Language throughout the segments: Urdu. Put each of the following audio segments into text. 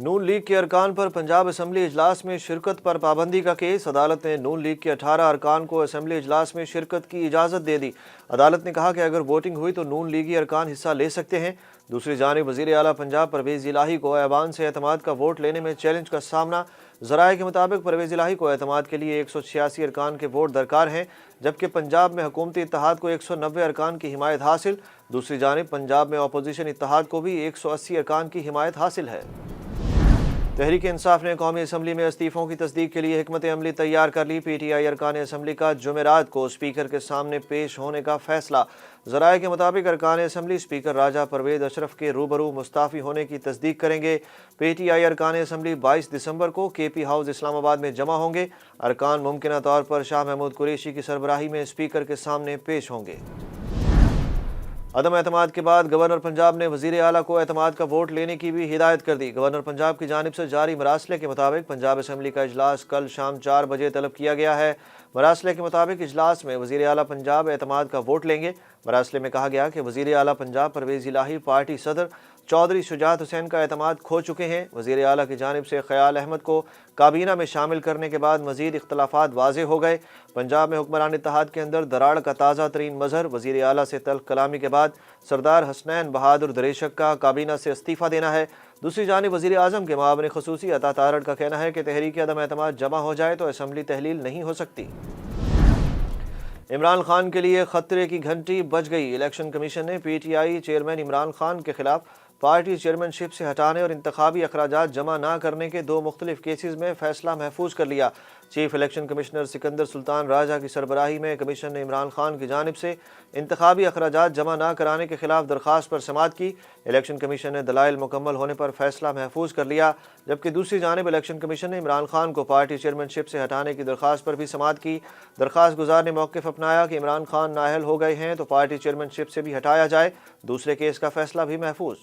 نون لیگ کے ارکان پر پنجاب اسمبلی اجلاس میں شرکت پر پابندی کا کیس۔ عدالت نے نون لیگ کے 18 ارکان کو اسمبلی اجلاس میں شرکت کی اجازت دے دی۔ عدالت نے کہا کہ اگر ووٹنگ ہوئی تو نون لیگی ارکان حصہ لے سکتے ہیں۔ دوسری جانب وزیر اعلیٰ پنجاب پرویز الہی کو ایوان سے اعتماد کا ووٹ لینے میں چیلنج کا سامنا۔ ذرائع کے مطابق پرویز الہی کو اعتماد کے لیے 186 ارکان کے ووٹ درکار ہیں، جبکہ پنجاب میں حکومتی اتحاد کو 190 ارکان کی حمایت حاصل۔ دوسری جانب پنجاب میں اپوزیشن اتحاد کو بھی 180 ارکان کی حمایت حاصل ہے۔ تحریک انصاف نے قومی اسمبلی میں استعفوں کی تصدیق کے لیے حکمت عملی تیار کر لی۔ پی ٹی آئی ارکان اسمبلی کا جمعرات کو اسپیکر کے سامنے پیش ہونے کا فیصلہ۔ ذرائع کے مطابق ارکان اسمبلی اسپیکر راجہ پرویز اشرف کے روبرو مستعفی ہونے کی تصدیق کریں گے۔ پی ٹی آئی ارکان اسمبلی 22 دسمبر کو کے پی ہاؤس اسلام آباد میں جمع ہوں گے۔ ارکان ممکنہ طور پر شاہ محمود قریشی کی سربراہی میں اسپیکر کے سامنے پیش ہوں گے۔ عدم اعتماد کے بعد گورنر پنجاب نے وزیر اعلیٰ کو اعتماد کا ووٹ لینے کی بھی ہدایت کر دی۔ گورنر پنجاب کی جانب سے جاری مراسلے کے مطابق پنجاب اسمبلی کا اجلاس کل شام 4 بجے طلب کیا گیا ہے۔ مراسلے کے مطابق اجلاس میں وزیر اعلیٰ پنجاب اعتماد کا ووٹ لیں گے۔ مراسلے میں کہا گیا کہ وزیر اعلیٰ پنجاب پرویز الہی پارٹی صدر چودھری شجاعت حسین کا اعتماد کھو چکے ہیں۔ وزیر اعلیٰ کی جانب سے خیال احمد کو کابینہ میں شامل کرنے کے بعد مزید اختلافات واضح ہو گئے۔ پنجاب میں حکمران اتحاد کے اندر دراڑ کا تازہ ترین مظہر وزیر اعلیٰ سے تلخ کلامی کے بعد سردار حسنین بہادر دریشک کا کابینہ سے استعفیٰ دینا ہے۔ دوسری جانب وزیر اعظم کے معاون خصوصی عطا تارڑ کا کہنا ہے کہ تحریک عدم اعتماد جمع ہو جائے تو اسمبلی تحلیل نہیں ہو سکتی۔ عمران خان کے لیے خطرے کی گھنٹی بج گئی۔ الیکشن کمیشن نے P T I chairman Imran Khan کے خلاف پارٹی چیئرمین شپ سے ہٹانے اور انتخابی اخراجات جمع نہ کرنے کے 2 مختلف کیسز میں فیصلہ محفوظ کر لیا۔ چیف الیکشن کمشنر سکندر سلطان راجہ کی سربراہی میں کمیشن نے عمران خان کی جانب سے انتخابی اخراجات جمع نہ کرانے کے خلاف درخواست پر سماعت کی۔ الیکشن کمیشن نے دلائل مکمل ہونے پر فیصلہ محفوظ کر لیا، جبکہ دوسری جانب الیکشن کمیشن نے عمران خان کو پارٹی چیئرمین شپ سے ہٹانے کی درخواست پر بھی سماعت کی۔ درخواست گزار نے موقف اپنایا کہ عمران خان نااہل ہو گئے ہیں تو پارٹی چیئرمین شپ سے بھی ہٹایا جائے۔ دوسرے کیس کا فیصلہ بھی محفوظ۔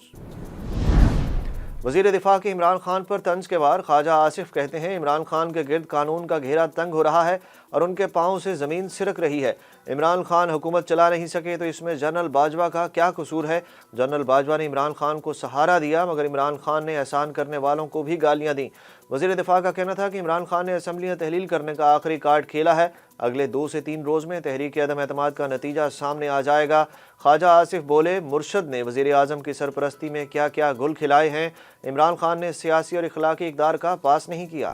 وزیر دفاع کے عمران خان پر طنز کے وار خواجہ آصف کہتے ہیں عمران خان کے گرد قانون کا گھیرا تنگ ہو رہا ہے اور ان کے پاؤں سے زمین سرک رہی ہے۔ عمران خان حکومت چلا نہیں سکے تو اس میں جنرل باجوہ کا کیا قصور ہے؟ جنرل باجوہ نے عمران خان کو سہارا دیا مگر عمران خان نے احسان کرنے والوں کو بھی گالیاں دیں۔ وزیر دفاع کا کہنا تھا کہ عمران خان نے اسمبلیاں تحلیل کرنے کا آخری کارڈ کھیلا ہے۔ اگلے 2 سے 3 روز میں تحریک عدم اعتماد کا نتیجہ سامنے آ جائے گا۔ خواجہ آصف بولے مرشد نے وزیر اعظم کی سرپرستی میں کیا کیا گل کھلائے ہیں، عمران خان نے سیاسی اور اخلاقی اقدار کا پاس نہیں کیا۔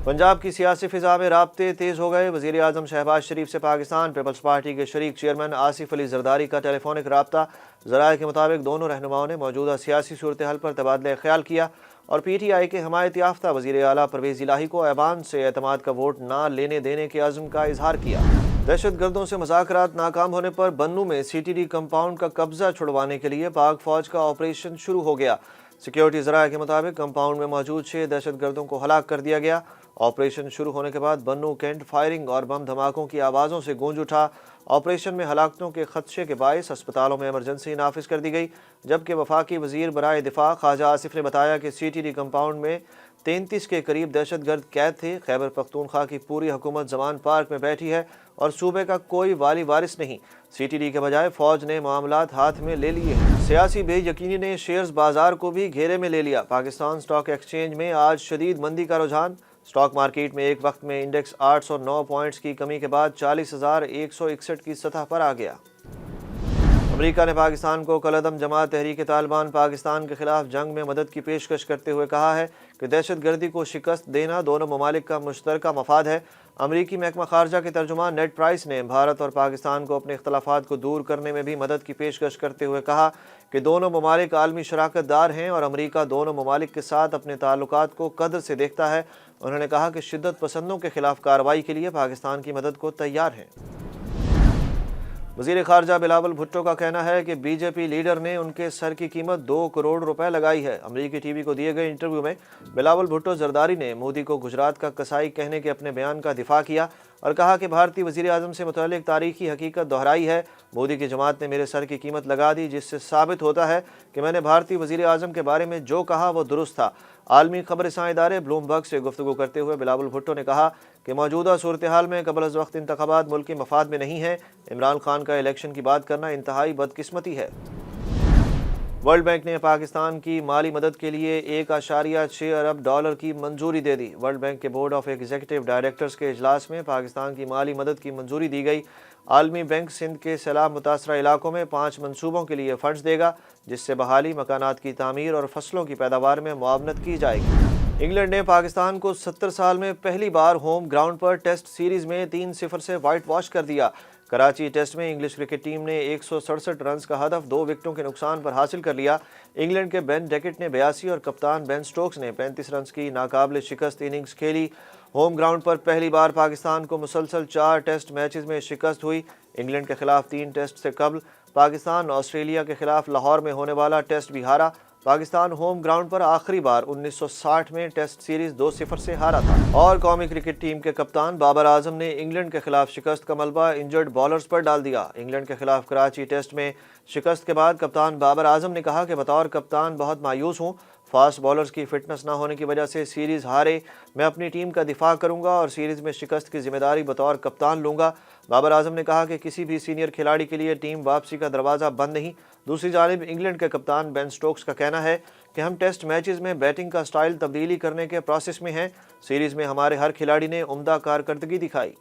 پنجاب کی سیاسی فضا میں رابطے تیز ہو گئے۔ وزیر اعظم شہباز شریف سے پاکستان پیپلز پارٹی کے شریک چیئرمین آصف علی زرداری کا ٹیلی فونک رابطہ۔ ذرائع کے مطابق دونوں رہنماؤں نے موجودہ سیاسی صورتحال پر تبادلہ خیال کیا اور پی ٹی آئی کے حمایت یافتہ وزیر اعلیٰ پرویز الہی کو ایوان سے اعتماد کا ووٹ نہ لینے دینے کے عزم کا اظہار کیا۔ دہشت گردوں سے مذاکرات ناکام ہونے پر بنوں میں سی ٹی ڈی کمپاؤنڈ کا قبضہ چھڑوانے کے لیے پاک فوج کا آپریشن شروع ہو گیا۔ سیکیورٹی ذرائع کے مطابق کمپاؤنڈ میں موجود 6 دہشت گردوں کو ہلاک کر دیا گیا۔ آپریشن شروع ہونے کے بعد بنوں کینٹ فائرنگ اور بم دھماکوں کی آوازوں سے گونج اٹھا۔ آپریشن میں ہلاکتوں کے خدشے کے باعث اسپتالوں میں ایمرجنسی نافذ کر دی گئی، جبکہ وفاقی وزیر برائے دفاع خواجہ آصف نے بتایا کہ سی ٹی ڈی کمپاؤنڈ میں 33 کے قریب دہشت گرد قید تھے۔ خیبر پختونخوا کی پوری حکومت زمان پارک میں بیٹھی ہے اور صوبے کا کوئی والی وارث نہیں۔ سی ٹی ڈی کے بجائے فوج نے معاملات ہاتھ میں لے لیے ہیں۔ سیاسی بے یقینی نے شیئرز بازار کو بھی گھیرے میں لے لیا۔ پاکستان اسٹاک ایکسچینج میں آج شدید مندی کا رجحان۔ اسٹاک مارکیٹ میں ایک وقت میں انڈیکس 809 پوائنٹس کی کمی کے بعد 40,161 کی سطح پر آ گیا۔ امریکہ نے پاکستان کو کالعدم جماعت تحریک طالبان پاکستان کے خلاف جنگ میں مدد کی پیشکش کرتے ہوئے کہا ہے کہ دہشت گردی کو شکست دینا دونوں ممالک کا مشترکہ مفاد ہے۔ امریکی محکمہ خارجہ کے ترجمان نیڈ پرائس نے بھارت اور پاکستان کو اپنے اختلافات کو دور کرنے میں بھی مدد کی پیشکش کرتے ہوئے کہا کہ دونوں ممالک عالمی شراکت دار ہیں اور امریکہ دونوں ممالک کے ساتھ اپنے تعلقات کو قدر سے دیکھتا ہے۔ انہوں نے کہا کہ شدت پسندوں کے خلاف کارروائی کے لیے پاکستان کی مدد کو تیار ہیں۔ وزیر خارجہ بلاول بھٹو کا کہنا ہے کہ بی جے پی لیڈر نے ان کے سر کی قیمت 2 کروڑ روپے لگائی ہے۔ امریکی ٹی وی کو دیے گئے انٹرویو میں بلاول بھٹو زرداری نے مودی کو گجرات کا قصائی کہنے کے اپنے بیان کا دفاع کیا اور کہا کہ بھارتی وزیر اعظم سے متعلق تاریخی حقیقت دہرائی ہے۔ مودی کی جماعت نے میرے سر کی قیمت لگا دی، جس سے ثابت ہوتا ہے کہ میں نے بھارتی وزیر اعظم کے بارے میں جو کہا وہ درست تھا۔ عالمی خبر رساں ادارے بلومبرگ سے گفتگو کرتے ہوئے بلاول بھٹو نے کہا کہ موجودہ صورتحال میں قبل از وقت انتخابات ملکی مفاد میں نہیں ہیں۔ عمران خان کا الیکشن کی بات کرنا انتہائی بدقسمتی ہے۔ ورلڈ بینک نے پاکستان کی مالی مدد کے لیے 1.6 ارب ڈالر کی منظوری دے دی۔ ورلڈ بینک کے بورڈ آف ایگزیکٹو ڈائریکٹرز کے اجلاس میں پاکستان کی مالی مدد کی منظوری دی گئی۔ عالمی بینک سندھ کے سیلاب متاثرہ علاقوں میں 5 منصوبوں کے لیے فنڈز دے گا، جس سے بحالی، مکانات کی تعمیر اور فصلوں کی پیداوار میں معاونت کی جائے گی۔ انگلینڈ نے پاکستان کو 70 سال میں پہلی بار ہوم گراؤنڈ پر ٹیسٹ سیریز میں 3-0 سے وائٹ واش کر دیا۔ کراچی ٹیسٹ میں انگلش کرکٹ ٹیم نے 167 رنز کا ہدف 2 وکٹوں کے نقصان پر حاصل کر لیا۔ انگلینڈ کے بین ڈیکٹ نے 82 اور کپتان بین سٹوکس نے 35 رنز کی ناقابل شکست اننگز کھیلی۔ ہوم گراؤنڈ پر پہلی بار پاکستان کو مسلسل 4 ٹیسٹ میچز میں شکست ہوئی۔ انگلینڈ کے خلاف 3 ٹیسٹ سے قبل پاکستان آسٹریلیا کے خلاف لاہور میں ہونے والا ٹیسٹ بھی ہارا۔ پاکستان ہوم گراؤنڈ پر آخری بار 1960 میں ٹیسٹ سیریز 2-0 سے ہارا تھا۔ اور قومی کرکٹ ٹیم کے کپتان بابر اعظم نے انگلینڈ کے خلاف شکست کا ملبہ انجرڈ بالرز پر ڈال دیا۔ انگلینڈ کے خلاف کراچی ٹیسٹ میں شکست کے بعد کپتان بابر اعظم نے کہا کہ بطور کپتان بہت مایوس ہوں، فاسٹ بالرز کی فٹنس نہ ہونے کی وجہ سے سیریز ہارے۔ میں اپنی ٹیم کا دفاع کروں گا اور سیریز میں شکست کی ذمہ داری بطور کپتان لوں گا۔ بابر اعظم نے کہا کہ کسی بھی سینئر کھلاڑی کے لیے ٹیم واپسی کا دروازہ بند نہیں۔ دوسری جانب انگلینڈ کے کپتان بین سٹوکس کا کہنا ہے کہ ہم ٹیسٹ میچز میں بیٹنگ کا سٹائل تبدیلی کرنے کے پروسیس میں ہیں۔ سیریز میں ہمارے ہر کھلاڑی نے عمدہ کارکردگی دکھائی۔